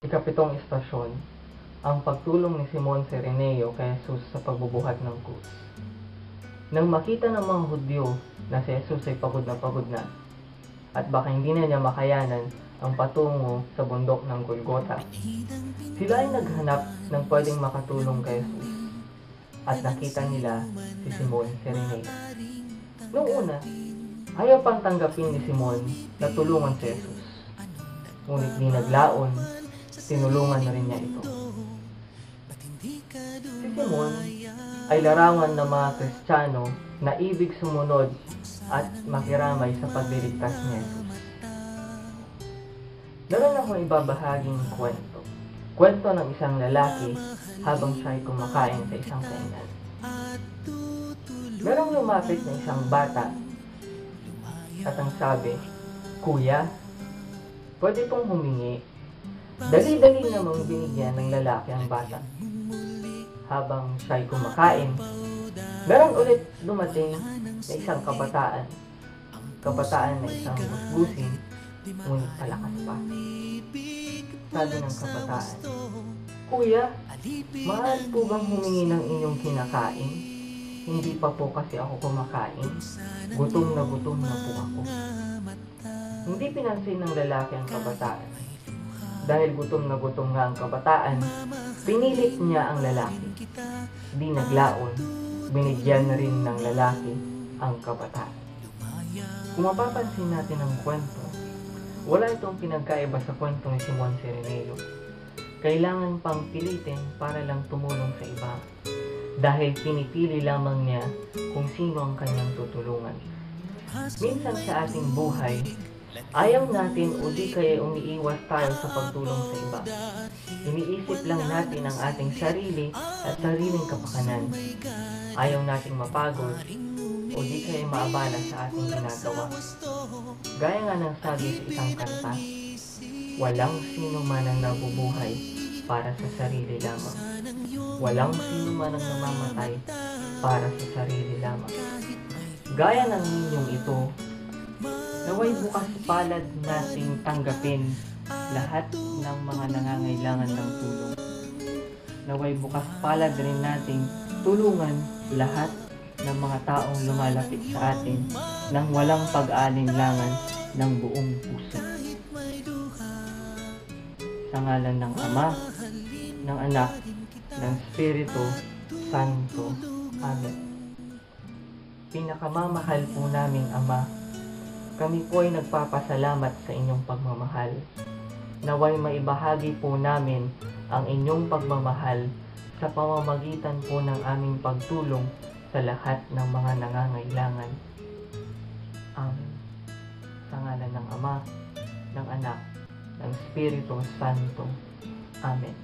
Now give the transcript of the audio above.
Ikapitong istasyon, ang pagtulong ni Simon Cireneo kay Jesus sa pagbubuhat ng krus. Nang makita ng mga Hudyo na si Jesus ay pagod na at baka hindi na niya makayanan ang patungo sa bundok ng Golgota, sila ay naghanap ng pwedeng makatulong kay Jesus at nakita nila si Simon Cireneo. Noong una, ayaw pang tanggapin ni Simon na tulungan si Jesus. Ngunit di naglaon, tinulungan na rin niya ito. Si Simon ay larawan ng mga Kristiyano na ibig sumunod at makiramay sa pagliligtas ni Jesus. Meron akong ibabahaging kwento. Kwento ng isang lalaki habang siya ay kumakain sa isang kainan. Merong lumapit na isang bata at ang sabi, "Kuya, pwede pong humingi." Dali-dali namang binigyan ng lalaki ang bata. Habang siya ay kumakain, meron ulit dumating na isang kabataan. Kabataan na isang gusgusin, ngunit palakas pa. Sabi ng kabataan, "Kuya, maaari po bang humingi ng inyong kinakain? Hindi pa po kasi ako kumakain. Gutom na po ako." Hindi pinansin ng lalaki ang kabataan. Dahil gutom nga ang kabataan, pinilit niya ang lalaki. Di naglaon, binigyan na rin ng lalaki ang kabataan. Kung mapapansin natin ang kwento, wala itong pinagkaiba sa kwento ni Simon Cireneo. Kailangan pang pilitin para lang tumulong sa iba. Dahil pinipili lamang niya kung sino ang kanyang tutulungan. Minsan sa ating buhay, ayaw natin o di kaya umiiwas tayo sa pagtulong sa iba. Iniisip lang natin ang ating sarili at sariling kapakanan. Ayaw nating mapagod o di kaya maabala sa ating ginagawa. Gaya nga ng sabi sa isang kanta, "Walang sino man ang nabubuhay para sa sarili lamang. Walang sino man ang namamatay para sa sarili lamang." Gaya ng ninyong ito, naway bukas palad nating tanggapin lahat ng mga nangangailangan ng tulong. Naway bukas palad rin nating tulungan lahat ng mga taong lumalapit sa atin nang walang pag-aalinlangan ng buong puso. Sa ngalan ng Ama, ng Anak, ng Espiritu Santo. Amen. Pinakamamahal po naming Ama, kami po ay nagpapasalamat sa inyong pagmamahal. Naway maibahagi po namin ang inyong pagmamahal sa pamamagitan po ng aming pagtulong sa lahat ng mga nangangailangan. Amen. Sa ngalan ng Ama, ng Anak, ng Espiritu Santo. Amen.